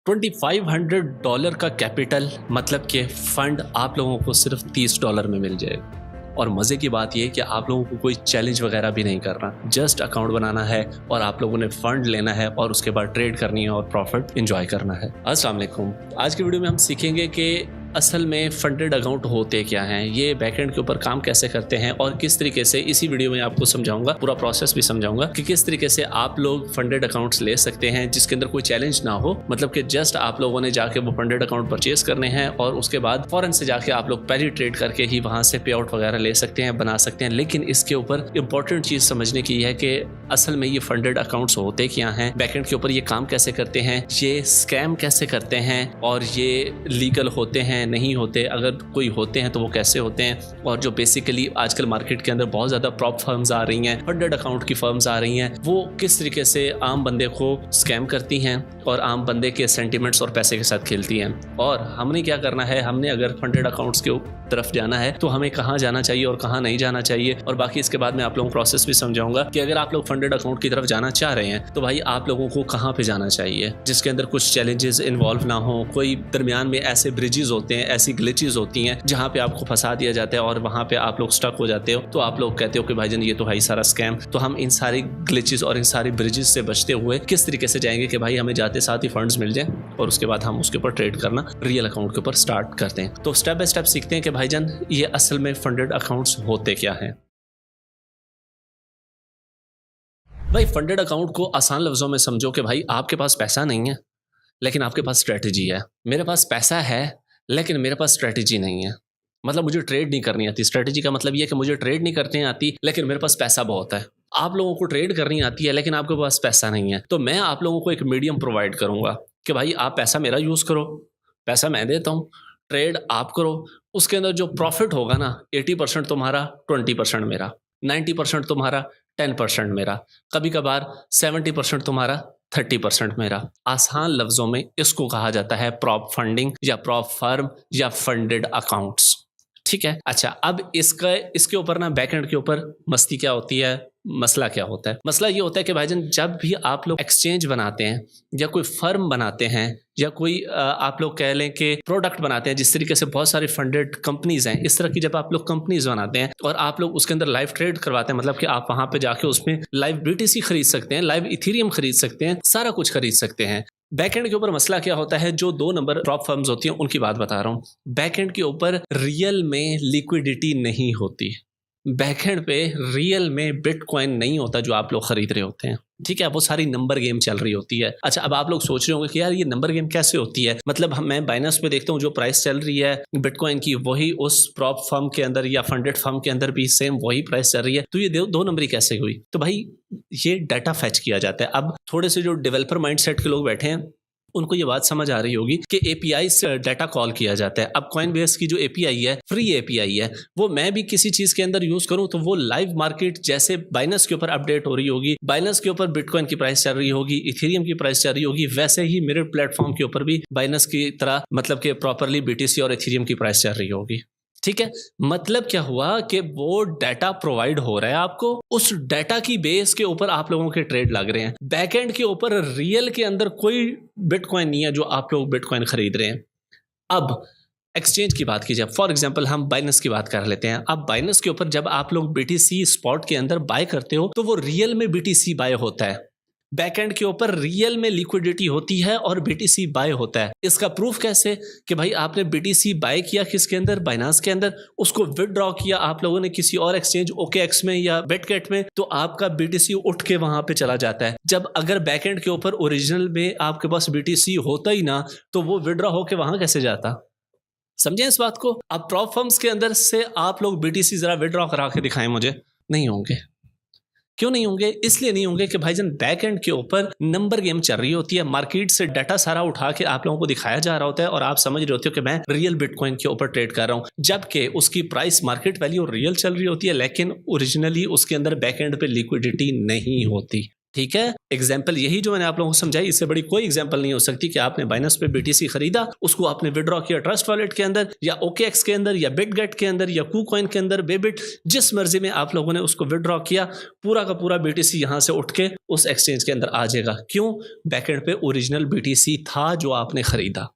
$2500 का कैपिटल मतलब कि फंड आप लोगों को सिर्फ $30 में मिल जाएगा। और मज़े की बात यह है कि आप लोगों को कोई चैलेंज वगैरह भी नहीं करना, जस्ट अकाउंट बनाना है और आप लोगों ने फंड लेना है और उसके बाद ट्रेड करनी है और प्रॉफिट एंजॉय करना है। अस्सलाम वालेकुम। आज की वीडियो में हम सीखेंगे कि असल में फंडेड अकाउंट होते क्या हैं, ये बैकएंड के ऊपर काम कैसे करते हैं और किस तरीके से इसी वीडियो में आपको समझाऊंगा, पूरा प्रोसेस भी समझाऊंगा कि किस तरीके से आप लोग फंडेड अकाउंट्स ले सकते हैं जिसके अंदर कोई चैलेंज ना हो। मतलब कि जस्ट आप लोगों ने जाके वो फंडेड अकाउंट परचेज करने हैं और उसके बाद फौरन से जाके आप लोग पहली ट्रेड करके ही वहां से पे आउट वगैरह ले सकते हैं, बना सकते हैं। लेकिन इसके ऊपर इंपॉर्टेंट चीज समझने की है कि असल में ये फंडेड अकाउंट्स होते क्या हैं, बैकएंड के ऊपर ये काम कैसे करते हैं, ये स्कैम कैसे करते हैं और ये लीगल होते हैं नहीं होते, अगर कोई होते हैं तो वो कैसे होते हैं। और जो बेसिकली आजकल मार्केट के अंदर बहुत ज़्यादा प्रॉप फर्म्स आ रही हैं, फंडेड अकाउंट की फर्म्स आ रही हैं, वो किस तरीके से आम बंदे को स्कैम करती हैं और आम बंदे के सेंटिमेंट्स और पैसे के साथ खेलती हैं। और हमने क्या करना है, हमने अगर फंडेड अकाउंट्स के तरफ जाना है तो हमें कहाँ जाना चाहिए और कहाँ नहीं जाना चाहिए। और बाकी इसके बाद मैं आप लोगों को प्रोसेस भी समझाऊंगा कि अगर आप लोग फंडेड अकाउंट की तरफ जाना चाह रहे हैं तो भाई आप लोगों को कहाँ पे जाना चाहिए जिसके अंदर कुछ चैलेंजेस इन्वॉल्व ना हो, कोई दरमियान में ऐसे ब्रिजेस होते हैं, ऐसी ग्लिचेस होती हैं जहां पे आपको फंसा दिया जाता है और वहां पे आप लोग स्टक हो जाते हो। तो आप लोग कहते हो कि भाईजान ये तो है ही सारा स्कैम। तो हम इन सारी ग्लिचेस और इन सारी ब्रिजेस से बचते हुए किस तरीके से जाएंगे कि भाई हमें जाते साथ ही फंड्स मिल जाए और उसके बाद हम उसके ऊपर ट्रेड करना रियल अकाउंट के ऊपर स्टार्ट करते हैं। तो स्टेप बाय स्टेप सीखते हैं कि भाईजान ये असल में फंडेड अकाउंट्स होते क्या हैं। भाई फंडेड अकाउंट को आसान लफ्जों में समझो कि भाई आपके पास पैसा नहीं है लेकिन आपके पास स्ट्रेटजी है। मेरे पास पैसा है लेकिन मेरे पास स्ट्रेटजी नहीं है, मतलब मुझे ट्रेड नहीं करनी आती। स्ट्रेटजी का मतलब ये है कि मुझे ट्रेड नहीं करनी आती लेकिन मेरे पास पैसा बहुत है। आप लोगों को ट्रेड करनी आती है लेकिन आपके पास पैसा नहीं है, तो मैं आप लोगों को एक मीडियम प्रोवाइड करूंगा कि भाई आप पैसा मेरा यूज़ करो, पैसा मैं देता हूँ, ट्रेड आप करो। उसके अंदर जो प्रॉफिट होगा ना 80% तुम्हारा, 20% मेरा, 90% तुम्हारा, 10% मेरा, कभी कभार 70% तुम्हारा, 30% मेरा। आसान लफ्जों में इसको कहा जाता है प्रॉप फंडिंग या प्रॉप फर्म या फंडेड अकाउंट्स। ठीक है। अच्छा, अब इसके ऊपर ना बैकएंड के ऊपर मस्ती क्या होती है, मसला क्या होता है। मसला ये होता है कि भाईजान जब भी आप लोग एक्सचेंज बनाते हैं या कोई फर्म बनाते हैं या कोई आप लोग कह लें कि प्रोडक्ट बनाते हैं, जिस तरीके से बहुत सारी फंडेड कंपनीज हैं, इस तरह की जब आप लोग कंपनीज बनाते हैं और आप लोग उसके अंदर लाइव ट्रेड करवाते हैं, मतलब कि आप वहां पे जाके उसमें लाइव BTC खरीद सकते हैं, लाइव इथेरियम खरीद सकते हैं, सारा कुछ खरीद सकते हैं। बैकएंड के ऊपर मसला क्या होता है, जो 2 नंबर प्रॉप फर्म्स होती हैं उनकी बात बता रहा हूँ। बैकएंड के ऊपर रियल में लिक्विडिटी नहीं होती, बैकएंड पे रियल में बिटकॉइन नहीं होता जो आप लोग खरीद रहे होते हैं। ठीक है, वो सारी नंबर गेम चल रही होती है। अच्छा, अब आप लोग सोच रहे होंगे कि यार ये नंबर गेम कैसे होती है, मतलब मैं बाइनेंस पे देखता हूँ जो प्राइस चल रही है बिटकॉइन की वही उस प्रॉप फर्म के अंदर या फंडेड फर्म के अंदर भी सेम वही प्राइस चल रही है, तो ये 2 नंबरी कैसे हुई। तो भाई ये डाटा फैच किया जाता है। अब थोड़े से जो डेवलपर माइंडसेट के लोग बैठे हैं उनको ये बात समझ आ रही होगी कि API से डाटा कॉल किया जाता है। अब कॉइनबेस की जो API है, फ्री API है, वो मैं भी किसी चीज के अंदर यूज करूं तो वो लाइव मार्केट जैसे बाइनेंस के ऊपर अपडेट हो रही होगी, बाइनेंस के ऊपर बिटकॉइन की प्राइस चल रही होगी, इथेरियम की प्राइस चल रही होगी, वैसे ही मेरे प्लेटफॉर्म के ऊपर भी बाइनेंस की तरह मतलब कि प्रॉपरली BTC और इथेरियम की प्राइस चल रही होगी। ठीक है, मतलब क्या हुआ कि वो डाटा प्रोवाइड हो रहा है आपको, उस डाटा की बेस के ऊपर आप लोगों के ट्रेड लग रहे हैं। बैकएंड के ऊपर रियल के अंदर कोई बिटकॉइन नहीं है जो आप लोग बिटकॉइन खरीद रहे हैं। अब एक्सचेंज की बात की जाए, फॉर एग्जांपल हम बाइनेंस की बात कर लेते हैं। अब बाइनेंस के ऊपर जब आप लोग BTC स्पॉट के अंदर बाय करते हो तो वो रियल में BTC बाय होता है। बैकएंड के ऊपर रियल में लिक्विडिटी होती है और BTC बाय होता है। इसका प्रूफ कैसे कि भाई आपने BTC बाय किया किसके अंदर, बाइनेंस के अंदर, उसको विदड्रॉ किया आप लोगों ने किसी और एक्सचेंज OKX में या बिटगेट में, तो आपका BTC उठ के वहां पे चला जाता है। जब अगर बैकएंड के ऊपर ओरिजिनल में आपके पास BTC होता ही ना तो वो विदड्रॉ होके वहां कैसे जाता। समझे इस बात को। अब प्रॉप फर्म्स के अंदर से आप लोग BTC जरा विदड्रॉ करा के दिखाएं मुझे। नहीं होंगे। क्यों नहीं होंगे? इसलिए नहीं होंगे कि भाईजान बैकएंड के ऊपर नंबर गेम चल रही होती है, मार्केट से डाटा सारा उठा के आप लोगों को दिखाया जा रहा होता है और आप समझ रहे होते हो कि मैं रियल बिटकॉइन के ऊपर ट्रेड कर रहा हूं, जबकि उसकी प्राइस मार्केट वैल्यू रियल चल रही होती है लेकिन ओरिजिनली उसके अंदर बैकएंड पे लिक्विडिटी नहीं होती। ठीक है, एग्जाम्पल यही जो मैंने आप लोगों को समझाई, इससे बड़ी कोई एग्जाम्पल नहीं हो सकती कि आपने बाइनेंस पे BTC खरीदा, उसको आपने विड्रॉ किया ट्रस्ट वॉलेट के अंदर या OKX के अंदर या बिटगेट के अंदर या KuCoin के अंदर, बेबिट, जिस मर्जी में आप लोगों ने उसको विड्रॉ किया, पूरा का पूरा BTC यहाँ से उठ के उस एक्सचेंज के अंदर आ जाएगा। क्यों? बैकएंड पे ओरिजिनल BTC था जो आपने खरीदा।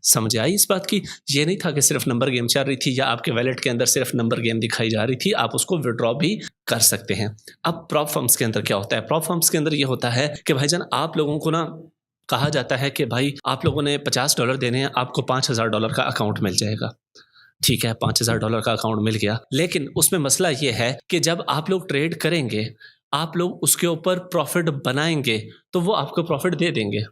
समझ आई इस बात की? ये नहीं था कि सिर्फ नंबर गेम चल रही थी या आपके वैलेट के अंदर सिर्फ नंबर गेम दिखाई जा रही थी, आप उसको विड्रॉ भी कर सकते हैं। अब प्रॉप फर्म्स के अंदर क्या होता है? प्रॉप फर्म्स के अंदर ये होता है कि भाईजान आप लोगों को ना कहा जाता है कि भाई आप लोगों ने $50 देने हैं, आपको $5000 का अकाउंट मिल जाएगा। ठीक है, $5000 का अकाउंट मिल गया, लेकिन उसमें मसला ये है कि जब आप लोग ट्रेड करेंगे, आप लोग उसके ऊपर प्रॉफिट बनाएंगे तो वो आपको प्रॉफिट दे देंगे।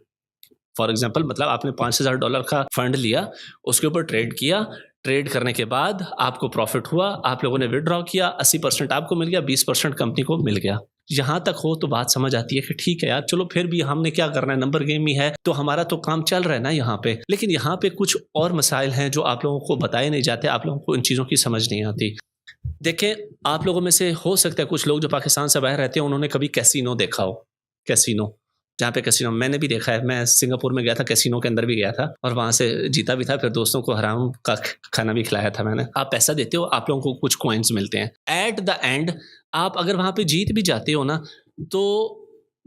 फॉर एग्जाम्पल, मतलब आपने $5000 का फंड लिया, उसके ऊपर ट्रेड किया, ट्रेड करने के बाद आपको प्रॉफिट हुआ, आप लोगों ने विड्रॉ किया, 80% आपको मिल गया, 20% कंपनी को मिल गया। यहाँ तक हो तो बात समझ आती है कि ठीक है यार, चलो फिर भी हमने क्या करना है, नंबर गेम ही है तो हमारा तो काम चल रहा है ना यहाँ पे। लेकिन यहाँ पे कुछ और मसाइल हैं जो आप लोगों को बताए नहीं जाते, आप लोगों को इन चीज़ों की समझ नहीं आती। देखें, आप लोगों में से हो सकता है कुछ लोग जो पाकिस्तान से बाहर रहते हैं, उन्होंने कभी कैसीनो देखा हो। कैसीनो, जहाँ पे कैसीनो मैंने भी देखा है, मैं सिंगापुर में गया था, कैसीनो के अंदर भी गया था और वहाँ से जीता भी था, फिर दोस्तों को हराम का खाना भी खिलाया था मैंने। आप पैसा देते हो, आप लोगों को कुछ कॉइन्स मिलते हैं। एट द एंड आप अगर वहाँ पे जीत भी जाते हो ना, तो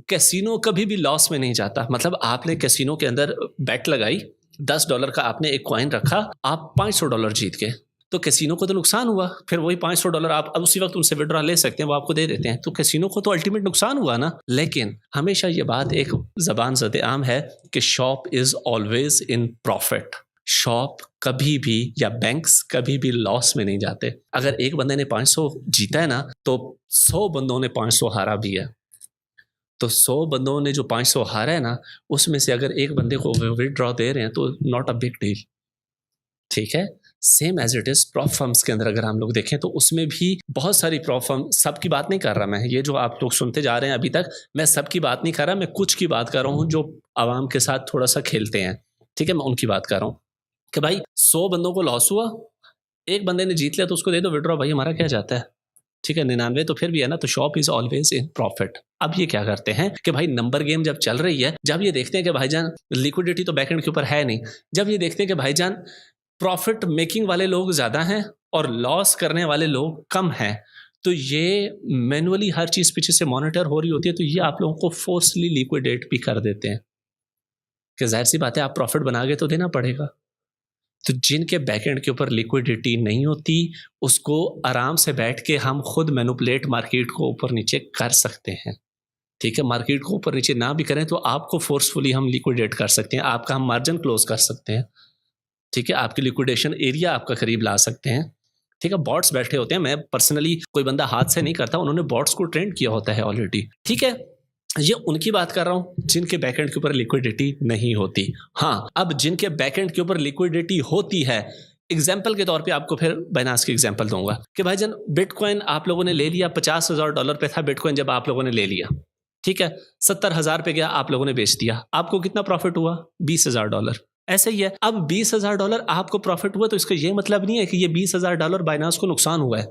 कैसीनो कभी भी लॉस में नहीं जाता। मतलब आपने कैसीनो के अंदर बेट लगाई, $10 का आपने एक कॉइन रखा, आप $500 जीत गए, तो कैसीनो को तो नुकसान हुआ, फिर वही $500 आप अब उसी वक्त उनसे विड्रॉ ले सकते हैं, वो आपको दे देते हैं, तो कैसीनो को तो अल्टीमेट नुकसान हुआ ना। लेकिन हमेशा ये बात एक ज़बान ज़द आम है कि shop is always in profit. Shop कभी भी या बैंक्स कभी भी लॉस में नहीं जाते। अगर एक बंदे ने 500 जीता है ना, तो 100 बंदों ने 500 हारा भी है। तो 100 बंदों ने जो 500 हारा है ना, उसमें से अगर एक बंदे को विड्रॉ दे रहे हैं तो नॉट अ बिग डील। ठीक है, same as it is prop firms के अंदर अगर हम लोग देखें तो उसमें भी बहुत सारी प्रॉप फर्म, सबकी बात नहीं कर रहा मैं, ये जो आप लोग सुनते जा रहे हैं अभी तक, मैं सबकी बात नहीं कर रहा, मैं कुछ की बात कर रहा हूँ जो आवाम के साथ थोड़ा सा खेलते हैं। ठीक है, मैं उनकी बात कर रहा हूँ कि भाई 100 बंदों को लॉस हुआ, एक बंदे ने जीत लिया तो उसको दे दो विड्रॉ, भाई हमारा क्या जाता है। ठीक है, 99 तो फिर भी है ना, तो shop is always in profit. अब ये क्या करते हैं कि भाई नंबर गेम जब चल रही है, जब ये देखते हैं कि भाईजान लिक्विडिटी तो बैकएंड के ऊपर है नहीं, जब ये देखते हैं कि भाईजान प्रॉफिट मेकिंग वाले लोग ज़्यादा हैं और लॉस करने वाले लोग कम हैं, तो ये मैनुअली हर चीज़ पीछे से मॉनिटर हो रही होती है, तो ये आप लोगों को फोर्सली लिक्विडेट भी कर देते हैं कि जाहिर सी बात है आप प्रॉफिट बना के तो देना पड़ेगा। तो जिनके बैकएंड के ऊपर लिक्विडिटी नहीं होती, उसको आराम से बैठ के हम खुद मैनिपुलेट मार्केट को ऊपर नीचे कर सकते हैं। ठीक है, मार्केट को ऊपर नीचे ना भी करें तो आपको फोर्सफुली हम लिक्विडेट कर सकते हैं, आपका हम मार्जिन क्लोज कर सकते हैं। ठीक है, आपकी लिक्विडेशन एरिया आपका करीब ला सकते हैं। ठीक है, बॉट्स बैठे होते हैं, मैं पर्सनली कोई बंदा हाथ से नहीं करता, उन्होंने बॉट्स को ट्रेंड किया होता है ऑलरेडी। ठीक है, ये उनकी बात कर रहा हूं जिनके बैकएंड के ऊपर लिक्विडिटी नहीं होती। हाँ, अब जिनके बैकएंड के ऊपर लिक्विडिटी होती है, एग्जाम्पल के तौर पे आपको फिर बाइनेंस की एग्जाम्पल दूंगा कि भाईजान बिटकॉइन आप लोगों ने ले लिया, $50,000 पे था बिटकॉइन, जब आप लोगों ने ले लिया, ठीक है, 70,000 पे गया, आप लोगों ने बेच दिया, आपको कितना प्रॉफिट हुआ? $20,000। ऐसे ही है, अब $20,000 आपको प्रॉफिट हुआ तो इसका ये मतलब नहीं है कि ये $20,000 बाइनेंस को नुकसान हुआ है।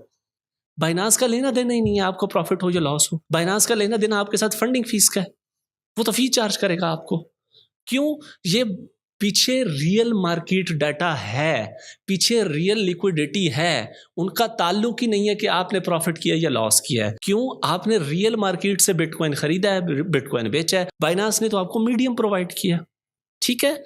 बाइनेंस का लेना देना ही नहीं है आपको प्रॉफिट हो या लॉस हो। बाइनेंस का लेना देना आपके साथ फंडिंग फीस का है, वो तो फी चार्ज करेगा आपको। क्यों? ये पीछे रियल मार्केट डाटा है, पीछे रियल लिक्विडिटी है, उनका ताल्लुक ही नहीं है कि आपने प्रॉफिट किया या लॉस किया है। क्यों? आपने रियल मार्केट से बिटकॉइन खरीदा है, बिटकॉइन बेचा है, बाइनेंस ने तो आपको मीडियम प्रोवाइड किया। ठीक है,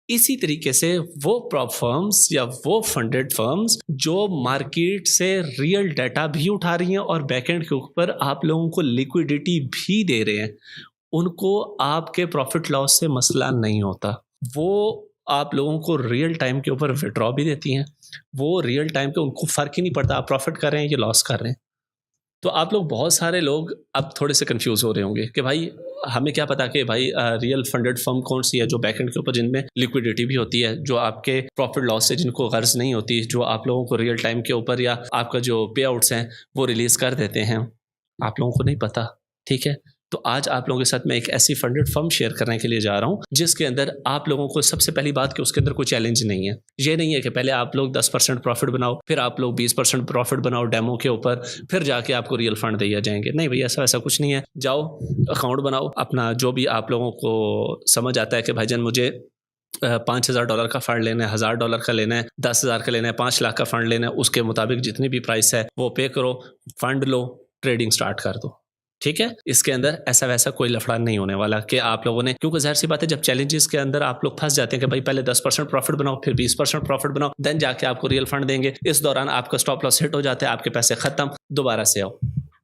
इसी तरीके से वो प्रॉप फर्म्स या वो फंडेड फर्म्स जो मार्केट से रियल डाटा भी उठा रही हैं और बैकएंड के ऊपर आप लोगों को लिक्विडिटी भी दे रहे हैं, उनको आपके प्रॉफिट लॉस से मसला नहीं होता। वो आप लोगों को रियल टाइम के ऊपर विड्रॉ भी देती हैं, वो रियल टाइम पे उनको फ़र्क ही नहीं पड़ता आप प्रॉफिट कर रहे हैं या लॉस कर रहे हैं। तो आप लोग, बहुत सारे लोग अब थोड़े से कंफ्यूज हो रहे होंगे कि भाई हमें क्या पता कि भाई रियल फंडेड फर्म कौन सी है जो बैकएंड के ऊपर जिनमें लिक्विडिटी भी होती है, जो आपके प्रॉफिट लॉस से जिनको गर्ज नहीं होती, जो आप लोगों को रियल टाइम के ऊपर या आपका जो पे आउट्स हैं वो रिलीज़ कर देते हैं। आप लोगों को नहीं पता। ठीक है, तो आज आप लोगों के साथ मैं एक ऐसी फंडेड फर्म शेयर करने के लिए जा रहा हूँ जिसके अंदर आप लोगों को सबसे पहली बात कि उसके अंदर कोई चैलेंज नहीं है। ये नहीं है कि पहले आप लोग 10% प्रॉफिट बनाओ, फिर आप लोग 20% प्रॉफिट बनाओ डेमो के ऊपर, फिर जाके आपको रियल फंड दिए जाएंगे। नहीं भैया, ऐसा कुछ नहीं है। जाओ अकाउंट बनाओ अपना, जो भी आप लोगों को समझ आता है कि भाईजान मुझे $5,000 का फंड लेना है, $1,000 का लेना है, 10,000 का लेना है, 5 लाख का फंड लेना है, उसके मुताबिक जितनी भी प्राइस है वो पे करो, फंड लो, ट्रेडिंग स्टार्ट कर दो। ठीक है, इसके अंदर ऐसा वैसा कोई लफड़ा नहीं होने वाला कि आप लोगों ने, क्योंकि जाहिर सी बात है जब चैलेंजेस के अंदर आप लोग फंस जाते हैं कि भाई पहले 10% प्रॉफिट बनाओ, फिर 20% प्रॉफिट बनाओ, देन जाके आपको रियल फंड देंगे, इस दौरान आपका स्टॉप लॉस हिट हो जाता है, आपके पैसे खत्म, दोबारा से आओ,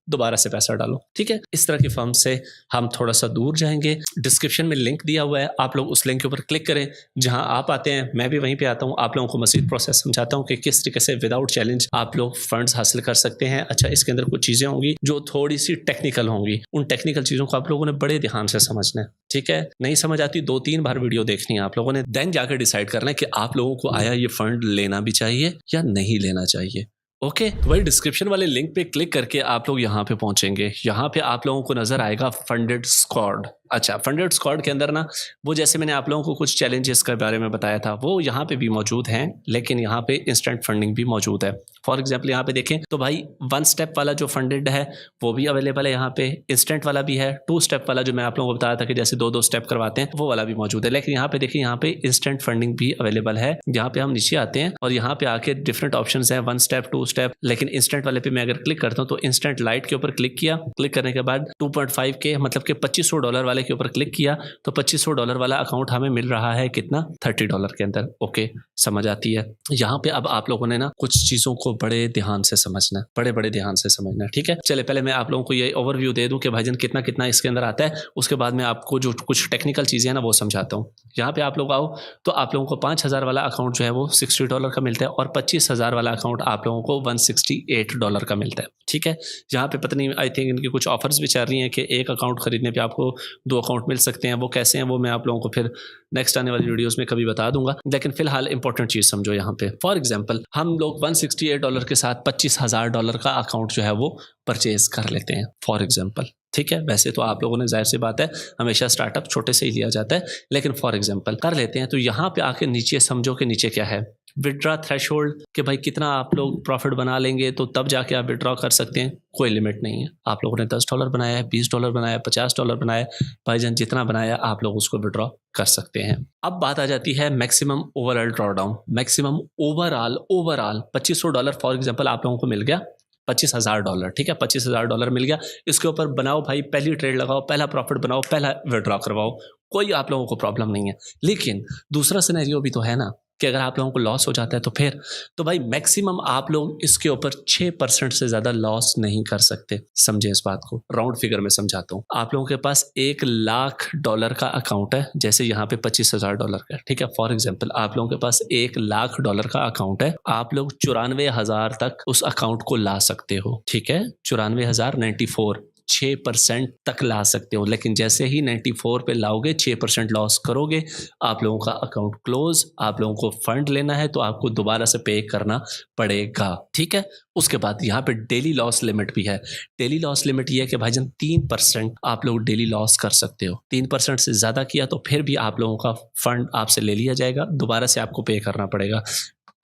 दोबारा से पैसा डालो। ठीक है, इस तरह की फर्म से हम थोड़ा सा दूर जाएंगे। डिस्क्रिप्शन में लिंक दिया हुआ है, आप लोग उस लिंक के ऊपर क्लिक करें। जहां आप आते हैं मैं भी वहीं पे आता हूं, आप लोगों को मज़ीद प्रोसेस समझाता हूं कि किस तरीके से विदाउट चैलेंज आप लोग फंड्स हासिल कर सकते हैं। अच्छा, इसके अंदर कुछ चीज़ें होंगी जो थोड़ी सी टेक्निकल होंगी, उन टेक्निकल चीज़ों को आप लोगों ने बड़े ध्यान से समझना है। ठीक है, नहीं समझ आती 2-3 बार वीडियो देखनी है आप लोगों ने, देन जाकर डिसाइड करना है कि आप लोगों को आया ये फंड लेना भी चाहिए या नहीं लेना चाहिए। ओके, तो वही डिस्क्रिप्शन वाले लिंक पे क्लिक करके आप लोग यहाँ पे पहुंचेंगे। यहाँ पे आप लोगों को नजर आएगा फंडेड स्क्वाड। अच्छा, फंडेड स्क्वाड के अंदर ना वो जैसे मैंने आप लोगों को कुछ चैलेंजेस के बारे में बताया था वो यहाँ पे भी मौजूद हैं, लेकिन यहाँ पे इंस्टेंट फंडिंग भी मौजूद है। फॉर एग्जाम्पल यहाँ पे देखें तो भाई 1 स्टेप वाला जो फंडेड है वो भी अवेलेबल है, यहाँ पे इंस्टेंट वाला भी है, 2 स्टेप वाला जो मैं आप लोगों को बताया था कि जैसे 2-2 स्टेप करवाते हैं वो वाला भी मौजूद है। लेकिन यहाँ पे देखिए, यहाँ पे इंस्टेंट फंडिंग भी अवेलेबल है। यहाँ पे हम नीचे आते हैं और यहाँ पे आके डिफरेंट ऑप्शन है, 1 स्टेप 2 स्टेप, लेकिन इंस्टेंट वाले पे मैं अगर क्लिक करता हूँ तो इंस्टेंट लाइट के ऊपर क्लिक किया, क्लिक करने के बाद 2.5K मतलब कि $2500 वाले के ऊपर क्लिक किया तो $2500 वाला अकाउंट हमें मिल रहा है कितना, $30 के अंदर। ओके, समझ आती है। यहाँ पे अब आप लोगों ने ना कुछ चीजों को बड़े ध्यान से समझना, बड़े ध्यान से समझना। ठीक है, चले पहले मैं आप लोगों को ये ओवरव्यू दे दूं कि भाईजान कितना कितना इसके अंदर आता है, उसके बाद मैं आपको जो कुछ टेक्निकल चीजें हैं ना वो समझाता हूँ। यहाँ पे आप लोग आओ तो आप लोगों को 5,000 वाला अकाउंट जो है वो $60 का मिलता है और 25,000 वाला अकाउंट आप लोगों को $168 का मिलता है। ठीक है, यहाँ पे पता नहीं, आई थिंक इनकी कुछ ऑफर्स भी चल रही हैं कि एक अकाउंट खरीदने पे आपको 2 अकाउंट मिल सकते हैं। वो कैसे हैं वो मैं आप लोगों को फिर नेक्स्ट आने वाली वीडियोस में कभी बता दूंगा, लेकिन फिलहाल इंपॉर्टेंट चीज समझो। यहाँ पे फॉर एग्जांपल हम लोग $168 के साथ $25,000 का अकाउंट जो है वो परचेज कर लेते हैं फॉर एग्जांपल। ठीक है, वैसे तो आप लोगों ने जाहिर सी बात है हमेशा स्टार्टअप छोटे से ही लिया जाता है, लेकिन फॉर एग्जांपल कर लेते हैं। तो यहाँ पे आके नीचे समझो कि नीचे क्या है, विड्रॉ थ्रेशोल्ड, कि भाई कितना आप लोग प्रॉफिट बना लेंगे तो तब जाके आप विड्रॉ कर सकते हैं। कोई लिमिट नहीं है, आप लोगों ने $10 बनाया है, $20 बनाया, $50 बनाया, भाईजान जितना बनाया आप लोग उसको विड्रॉ कर सकते हैं। अब बात आ जाती है maximum overall drawdown. Maximum overall $2500 for example आप लोगों को मिल गया, $25,000। ठीक है, $25,000 मिल गया, इसके ऊपर बनाओ भाई, पहली ट्रेड लगाओ, पहला प्रॉफिट बनाओ, पहला विड्रॉ करवाओ, कोई आप लोगों को प्रॉब्लम नहीं है। लेकिन दूसरा सिनेरियो भी तो है ना कि अगर आप लोगों को लॉस हो जाता है तो फिर तो भाई मैक्सिमम आप लोग इसके ऊपर 6% से ज्यादा लॉस नहीं कर सकते। समझे इस बात को, राउंड फिगर में समझाता हूँ। आप लोगों के पास $1,00,000 का अकाउंट है, जैसे यहाँ पे $25,000 का। ठीक है, फॉर एग्जाम्पल आप लोगों के पास $1,00,000 का अकाउंट है, आप लोग 94,000 तक उस अकाउंट को ला सकते हो। ठीक है, 94,094, 6% तक ला सकते हो। लेकिन जैसे ही 94 पे लाओगे, 6% लॉस करोगे, आप लोगों का अकाउंट क्लोज। आप लोगों को फंड लेना है तो आपको दोबारा से पे करना पड़ेगा। ठीक है, उसके बाद यहाँ पे डेली लॉस लिमिट भी है। डेली लॉस लिमिट ये है कि भाईजान 3% आप लोग डेली लॉस कर सकते हो। 3% से ज्यादा किया तो फिर भी आप लोगों का फंड आपसे ले लिया जाएगा, दोबारा से आपको पे करना पड़ेगा।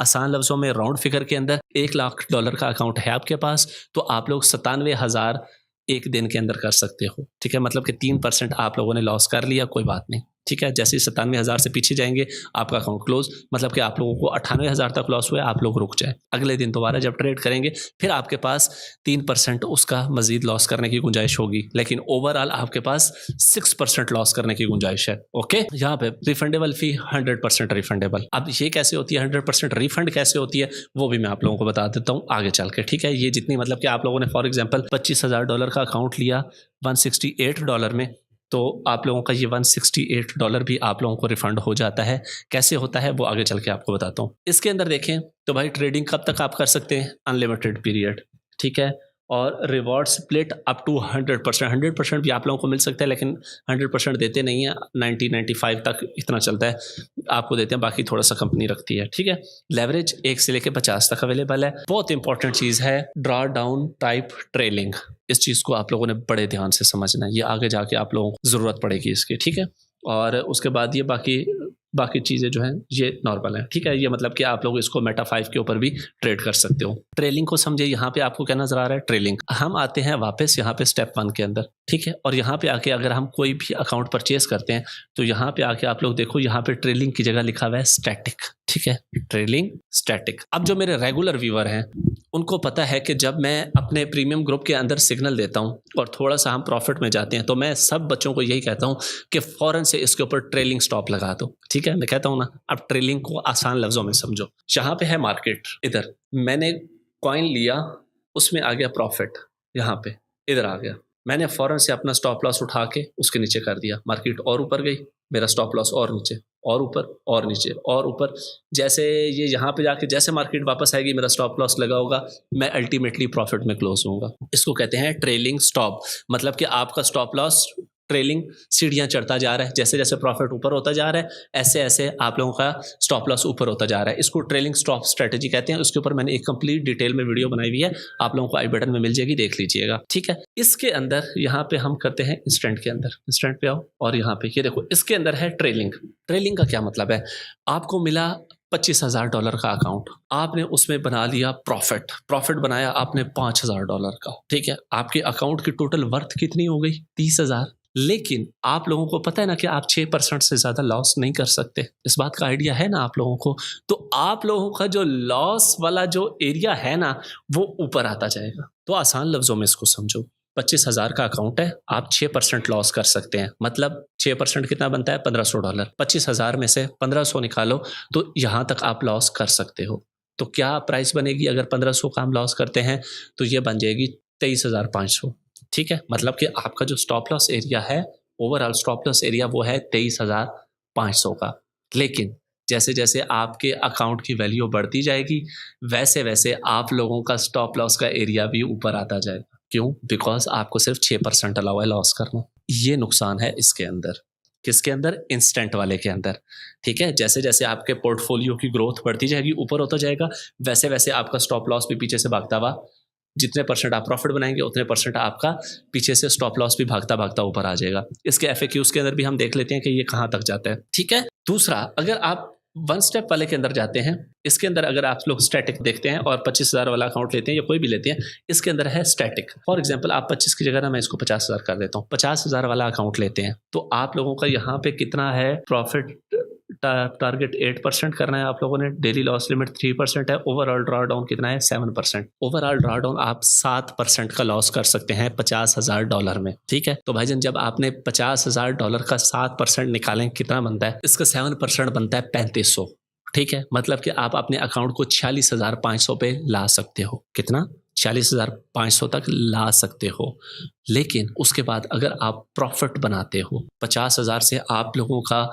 आसान लफ्जों में राउंड फिगर के अंदर $1,00,000 का अकाउंट है आपके पास तो आप लोग 97,000 एक दिन के अंदर कर सकते हो। ठीक है, मतलब कि 3% आप लोगों ने लॉस कर लिया, कोई बात नहीं। ठीक है, जैसे 97,000 से पीछे जाएंगे आपका अकाउंट क्लोज, मतलब कि आप लोगों को 98,000 तक लॉस हुआ, आप लोग रुक जाए। अगले दिन दोबारा जब ट्रेड करेंगे फिर आपके पास 3% उसका मजीद लॉस करने की गुंजाइश होगी, लेकिन ओवरऑल आपके पास 6% लॉस करने की गुंजाइश है। ओके, यहाँ पे रिफंडेबल फी 100% रिफंडेबल। अब ये कैसे होती है 100% रिफंड कैसे होती है वो भी मैं आप लोगों को बता देता हूँ आगे चल के। ठीक है, ये जितनी मतलब कि आप लोगों ने फॉर एग्जाम्पल $25,000 का अकाउंट लिया $168 में, तो आप लोगों का ये $168 भी आप लोगों को रिफंड हो जाता है। कैसे होता है वो आगे चल के आपको बताता हूँ। इसके अंदर देखें तो भाई ट्रेडिंग कब तक आप कर सकते हैं, अनलिमिटेड पीरियड। ठीक है, और रिवॉर्ड स्प्लिट अप टू 100%। 100% भी आप लोगों को मिल सकता है, लेकिन 100% देते नहीं है, 90-95 तक इतना चलता है आपको देते हैं, बाकी थोड़ा सा कंपनी रखती है, ठीक है। लेवरेज 1 से लेकर 50 तक अवेलेबल है। बहुत इंपॉर्टेंट चीज़ है ड्रॉ डाउन टाइप ट्रेलिंग। इस चीज़ को आप लोगों ने बड़े ध्यान से समझना है, ये आगे जाके आप लोगों को ज़रूरत पड़ेगी इसकी, ठीक है। और उसके बाद ये बाकी चीज़ें जो हैं ये नॉर्मल है, ठीक है। ये मतलब कि आप लोग इसको मेटा 5 के ऊपर भी ट्रेड कर सकते हो। ट्रेलिंग को समझे, यहाँ पे आपको क्या नजर आ रहा है, ट्रेलिंग। हम आते हैं वापस यहाँ पे स्टेप 1 के अंदर, ठीक है। और यहाँ पे आके अगर हम कोई भी अकाउंट परचेज करते हैं तो यहाँ पे आके आप लोग देखो, यहाँ पे ट्रेलिंग की जगह लिखा हुआ है स्टैटिक, ठीक है, ट्रेलिंग स्टैटिक। अब जो मेरे रेगुलर व्यूअर हैं उनको पता है कि जब मैं अपने प्रीमियम ग्रुप के अंदर सिग्नल देता हूँ और थोड़ा सा हम प्रॉफिट में जाते हैं तो मैं सब बच्चों को यही कहता हूँ कि फ़ौरन से इसके ऊपर ट्रेलिंग स्टॉप लगा दो, ठीक है। मैं कहता हूँ ना, अब ट्रेलिंग को आसान लफ्ज़ों में समझो। यहाँ पे है मार्केट, इधर मैंने कॉइन लिया, उसमें आ गया प्रॉफिट, यहाँ पे इधर आ गया, मैंने फ़ौरन से अपना स्टॉप लॉस उठा के उसके नीचे कर दिया। मार्केट और ऊपर गई, मेरा स्टॉप लॉस और नीचे, और ऊपर और नीचे और ऊपर। जैसे ये यहाँ पे जाके जैसे मार्केट वापस आएगी मेरा स्टॉप लॉस लगा होगा, मैं अल्टीमेटली प्रॉफिट में क्लोज होऊंगा। इसको कहते हैं ट्रेलिंग स्टॉप। मतलब कि आपका स्टॉप लॉस ट्रेलिंग सीढ़ियां चढ़ता जा रहा है, जैसे जैसे प्रॉफिट ऊपर होता जा रहा है ऐसे ऐसे आप लोगों का स्टॉप लॉस ऊपर होता जा रहा है। इसको ट्रेलिंग स्टॉप स्ट्रेटजी कहते हैं। उसके ऊपर मैंने एक कंप्लीट डिटेल में वीडियो बनाई हुई है, आप लोगों को आई बटन में मिल जाएगी, देख लीजिएगा, ठीक है। इसके अंदर यहाँ पे हम करते हैं इंस्टेंट के अंदर, इंस्टेंट पे आओ और यहाँ पे ये देखो, इसके अंदर है ट्रेलिंग। ट्रेलिंग का क्या मतलब है, आपको मिला $25,000 का अकाउंट, आपने उसमें बना लिया प्रॉफिट बनाया आपने $5,000 का, ठीक है। आपके अकाउंट की टोटल वर्थ कितनी हो गई, 30,000। लेकिन आप लोगों को पता है ना कि आप 6% से ज़्यादा लॉस नहीं कर सकते, इस बात का आइडिया है ना आप लोगों को। तो आप लोगों का जो लॉस वाला जो एरिया है ना वो ऊपर आता जाएगा। तो आसान लफ्ज़ों में इसको समझो, 25,000 का अकाउंट है, आप 6% लॉस कर सकते हैं, मतलब 6% कितना बनता है, $1,500। 25,000 में से 1,500 निकालो तो यहाँ तक आप लॉस कर सकते हो। तो क्या प्राइस बनेगी अगर 1,500 का हम लॉस करते हैं, तो ये बन जाएगी 23,500, ठीक है। मतलब कि आपका जो स्टॉप लॉस एरिया है, ओवरऑल स्टॉप लॉस एरिया वो है 23,500 का। लेकिन जैसे जैसे आपके अकाउंट की वैल्यू बढ़ती जाएगी वैसे वैसे आप लोगों का स्टॉप लॉस का एरिया भी ऊपर आता जाएगा। क्यों? बिकॉज आपको सिर्फ 6% अलाउ है लॉस करना। ये नुकसान है इसके अंदर। किसके अंदर? इंस्टेंट वाले के अंदर, ठीक है। जैसे जैसे आपके पोर्टफोलियो की ग्रोथ बढ़ती जाएगी, ऊपर होता जाएगा, वैसे वैसे आपका स्टॉप लॉस भी पीछे से भागता हुआ, जितने % आप प्रॉफिट बनाएंगे उतने % आपका पीछे से स्टॉप लॉस भी भागता भागता ऊपर आ जाएगा। इसके एफएक्यूज के अंदर भी हम देख लेते हैं कि ये कहाँ तक जाता है, ठीक है। दूसरा, अगर आप 1 स्टेप वाले के अंदर जाते हैं, इसके अंदर अगर आप लोग स्टैटिक देखते हैं और 25,000 वाला अकाउंट लेते हैं या कोई भी लेते हैं, इसके अंदर है स्टैटिक। फॉर एग्जांपल आप 25 की जगह ना मैं इसको 50,000 कर देता हूँ, 50,000 वाला अकाउंट लेते हैं तो आप लोगों का यहाँ पे कितना है प्रॉफिट टारगेट 8% करना है आप लोगों ने, डेली लॉस लिमिट 3% है, ओवरऑल ड्रॉ डाउन कितना है 7%। ओवरऑल ड्रॉ डाउन आप 7% का लॉस कर सकते हैं $50,000 में, ठीक है। तो भाईजान जब आपने $50,000 का 7% निकालें कितना बनता है, इसका 7% बनता है 3500, ठीक है। मतलब कि आप अपने अकाउंट को 46,500 पे ला सकते हो। कितना? 46,500 तक ला सकते हो। लेकिन उसके बाद अगर आप प्रॉफिट बनाते हो 50,000 से आप लोगों का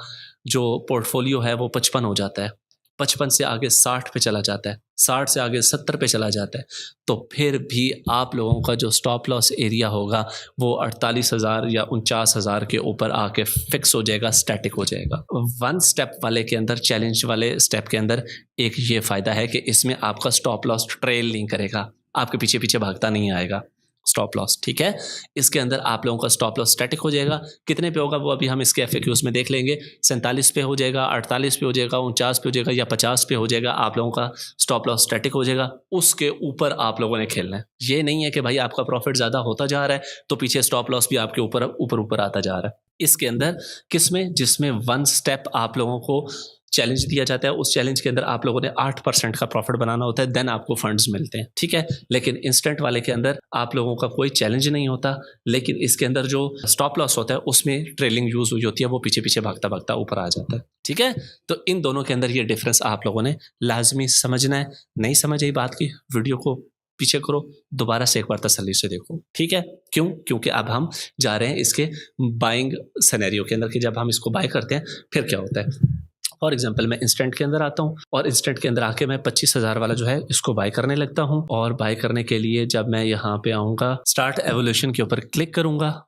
जो पोर्टफोलियो है वो 55 हो जाता है, 55 से आगे 60 पे चला जाता है, 60 से आगे 70 पे चला जाता है, तो फिर भी आप लोगों का जो स्टॉप लॉस एरिया होगा वो 48,000 या 49,000 के ऊपर आके फिक्स हो जाएगा, स्टैटिक हो जाएगा। 1 स्टेप वाले के अंदर, चैलेंज वाले स्टेप के अंदर एक ये फ़ायदा है कि इसमें आपका स्टॉप लॉस ट्रेल नहीं करेगा, आपके पीछे पीछे भागता नहीं आएगा स्टॉप लॉस, ठीक है। इसके अंदर आप लोगों का स्टॉप लॉस स्टैटिक हो जाएगा। कितने पे होगा वो अभी हम इसके एफएक्यूज में देख लेंगे। 47 पे हो जाएगा, 48 पे हो जाएगा, 49 पे हो जाएगा या 50 पे हो जाएगा, आप लोगों का स्टॉप लॉस स्टैटिक हो जाएगा। उसके ऊपर आप लोगों ने खेलना है। ये नहीं है कि भाई आपका प्रॉफिट ज़्यादा होता जा रहा है तो पीछे स्टॉप लॉस भी आपके ऊपर ऊपर ऊपर आता जा रहा है। इसके अंदर किसमें? जिसमें 1 स्टेप आप लोगों को चैलेंज दिया जाता है, उस चैलेंज के अंदर आप लोगों ने 8% का प्रॉफिट बनाना होता है, देन आपको फंड्स मिलते हैं, ठीक है। लेकिन इंस्टेंट वाले के अंदर आप लोगों का कोई चैलेंज नहीं होता, लेकिन इसके अंदर जो स्टॉप लॉस होता है उसमें ट्रेलिंग यूज हुई होती है, वो पीछे पीछे भागता भागता ऊपर आ जाता है, ठीक है। तो इन दोनों के अंदर ये डिफरेंस आप लोगों ने लाजमी समझना है। नहीं समझ आई बात की, वीडियो को पीछे करो, दोबारा से एक बार तसल्ली से देखो, ठीक है। क्यों? क्योंकि अब हम जा रहे हैं इसके बाइंग सिनेरियो के अंदर कि जब हम इसको बाय करते हैं फिर क्या होता है। फॉर एग्जाम्पल मैं इंस्टेंट के अंदर आता हूँ और इंस्टेंट के अंदर आके मैं 25,000 वाला जो है इसको बाय करने लगता हूँ। और बाय करने के लिए जब मैं यहाँ पे आऊँगा, स्टार्ट एवोल्यूशन के ऊपर क्लिक करूँगा,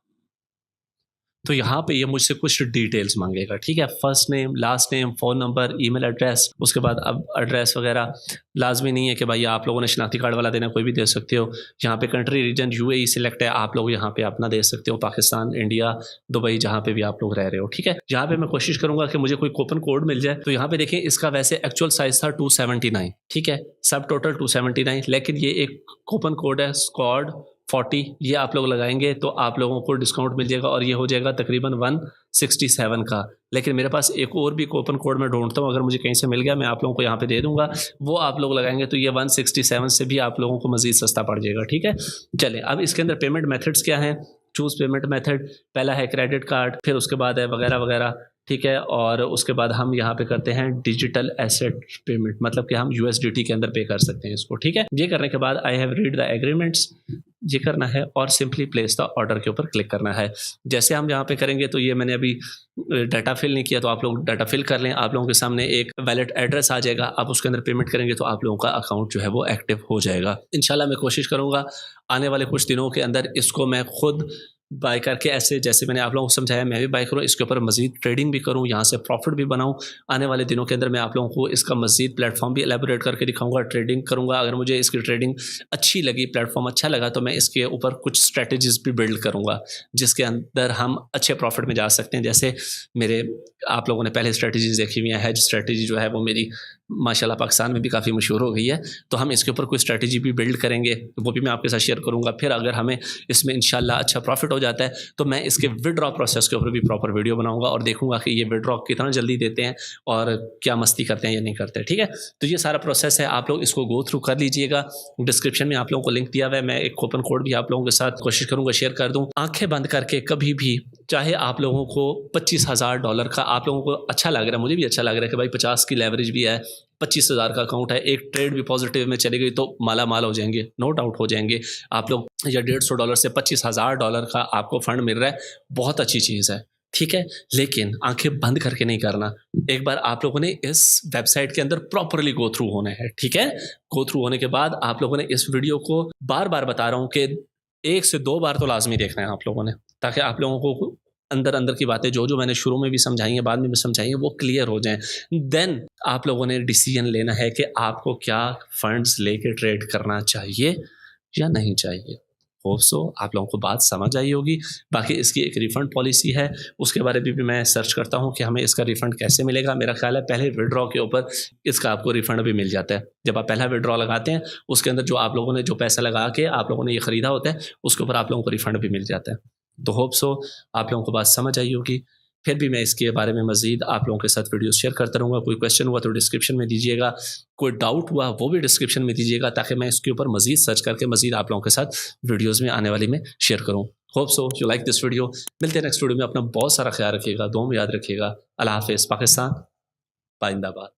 तो यहाँ पे ये मुझसे कुछ डिटेल्स मांगेगा, ठीक है। First name, last name, phone number, email address, उसके बाद अब एड्रेस वगैरह लाजमी नहीं है कि भाई आप लोगों ने शनाख्ती कार्ड वाला देना, कोई भी दे सकते हो। यहाँ पे कंट्री रीजन यूएई सिलेक्ट है, आप लोग यहाँ पे अपना दे सकते हो, पाकिस्तान, इंडिया, दुबई, जहाँ पे भी आप लोग रह रहे हो, ठीक है। यहाँ पे मैं कोशिश करूँगा कि मुझे कोई कूपन कोड मिल जाए। तो यहाँ पे देखें इसका वैसे एक्चुअल साइज़ था 279, ठीक है, सब टोटल 279, लेकिन ये एक कूपन कोड है स्क्वाड 40, ये आप लोग लगाएंगे तो आप लोगों को डिस्काउंट मिल जाएगा और ये हो जाएगा तकरीबन 167 का। लेकिन मेरे पास एक और भी कूपन कोड मैं ढूंढता हूँ, अगर मुझे कहीं से मिल गया मैं आप लोगों को यहाँ पे दे दूंगा, वो आप लोग लगाएंगे तो ये 167 से भी आप लोगों को मज़ीद सस्ता पड़ जाएगा, ठीक है। चलिए अब इसके अंदर पेमेंट मेथड्स क्या हैं। चूज़ पेमेंट मेथड, पहला है क्रेडिट कार्ड, फिर उसके बाद है वगैरह वगैरह, ठीक है। और उसके बाद हम यहाँ पे करते हैं डिजिटल एसेट पेमेंट, मतलब कि हम USDT के अंदर पे कर सकते हैं इसको, ठीक है। ये करने के बाद I have read the agreements, ये करना है और सिंपली प्लेस द ऑर्डर के ऊपर क्लिक करना है। जैसे हम यहाँ पे करेंगे तो ये मैंने अभी डाटा फिल नहीं किया, तो आप लोग डाटा फिल कर लें। आप लोगों के सामने एक वैलेट एड्रेस आ जाएगा, आप उसके अंदर पेमेंट करेंगे तो आप लोगों का अकाउंट जो है वो एक्टिव हो जाएगा। इंशाल्लाह मैं कोशिश करूँगा आने वाले कुछ दिनों के अंदर इसको मैं खुद बाय करके, ऐसे जैसे मैंने आप लोगों को समझाया मैं भी बाय करूँ, इसके ऊपर मज़ीद ट्रेडिंग भी करूँ, यहाँ से प्रॉफिट भी बनाऊँ। आने वाले दिनों के अंदर मैं आप लोगों को इसका मज़ीद प्लेटफॉर्म भी एलेबोरेट करके दिखाऊंगा, ट्रेडिंग करूँगा। अगर मुझे इसकी ट्रेडिंग अच्छी लगी, प्लेटफॉर्म अच्छा लगा, तो मैं इसके ऊपर कुछ स्ट्रेटजीज़ भी बिल्ड करूँगा जिसके अंदर हम अच्छे प्रॉफिट में जा सकते हैं। जैसे मेरे आप लोगों ने पहले स्ट्रेटजीज़ देखी हुई हैं, हेज स्ट्रेटजी जो है वो मेरी माशाल्लाह पाकिस्तान में भी काफ़ी मशहूर हो गई है, तो हम इसके ऊपर कोई स्ट्रेटजी भी बिल्ड करेंगे, वो भी मैं आपके साथ शेयर करूँगा। फिर अगर हमें इसमें इंशाल्लाह अच्छा प्रॉफिट हो जाता है तो मैं इसके विड्रॉ प्रोसेस के ऊपर भी प्रॉपर वीडियो बनाऊंगा और देखूंगा कि ये विड्रॉ कितना जल्दी देते हैं और क्या मस्ती करते हैं या नहीं करते, ठीक है। तो ये सारा प्रोसेस है, आप लोग इसको गो थ्रू कर लीजिएगा। डिस्क्रिप्शन में आप लोगों को लिंक दिया हुआ है, मैं एक कूपन कोड भी आप लोगों के साथ कोशिश करूँगा शेयर कर दूँ। आंखें बंद करके कभी भी, चाहे आप लोगों को $25,000 का आप लोगों को अच्छा लग रहा है, मुझे भी अच्छा लग रहा है कि भाई 50 की लेवरेज भी है, 25,000 का अकाउंट है, एक ट्रेड भी पॉजिटिव में चली गई तो माला माल हो जाएंगे, नो डाउट हो जाएंगे आप लोग। या $150 से $25,000 का आपको फंड मिल रहा है, बहुत अच्छी चीज़ है, ठीक है। लेकिन आंखें बंद करके नहीं करना, एक बार आप लोगों ने इस वेबसाइट के अंदर प्रॉपरली गो थ्रू होना है, ठीक है। गो थ्रू होने के बाद आप लोगों ने इस वीडियो को बार बार बता रहा हूँ कि 1 से 2 बार तो लाजमी देखना है आप लोगों ने, ताकि आप लोगों को अंदर अंदर की बातें जो मैंने शुरू में भी समझाई हैं, बाद में भी समझाई हैं, वो क्लियर हो जाएं। देन आप लोगों ने डिसीजन लेना है कि आपको क्या फंड्स लेके ट्रेड करना चाहिए या नहीं चाहिए। होप सो आप लोगों को बात समझ आई होगी। बाकी इसकी एक रिफ़ंड पॉलिसी है, उसके बारे में भी मैं सर्च करता हूँ कि हमें इसका रिफ़ंड कैसे मिलेगा। मेरा ख्याल है पहले विड्रॉ के ऊपर इसका आपको रिफ़ंड भी मिल जाता है। जब आप पहला विड्रॉ लगाते हैं उसके अंदर जो आप लोगों ने जो पैसा लगा के आप लोगों ने ये ख़रीदा होता है उसके ऊपर आप लोगों को रिफ़ंड भी मिल जाता है। तो होप सो आप लोगों को बात समझ आई होगी। फिर भी मैं इसके बारे में मज़ीद आप लोगों के साथ वीडियो शेयर करता रहूँगा। कोई क्वेश्चन हुआ तो डिस्क्रिप्शन में दीजिएगा, कोई डाउट हुआ वो भी डिस्क्रिप्शन में दीजिएगा, ताकि मैं इसके ऊपर मज़ीद सर्च करके मज़ीद आप लोगों के साथ वीडियोज़ में आने वाली में शेयर करूँ। Hope so you like this video. मिलते हैं नेक्स्ट वीडियो में। अपना बहुत सारा ख्याल रखिएगा, दुआ में याद रखिएगा। अल्लाह हाफ़िज़। पाकिस्तान जिंदाबाद।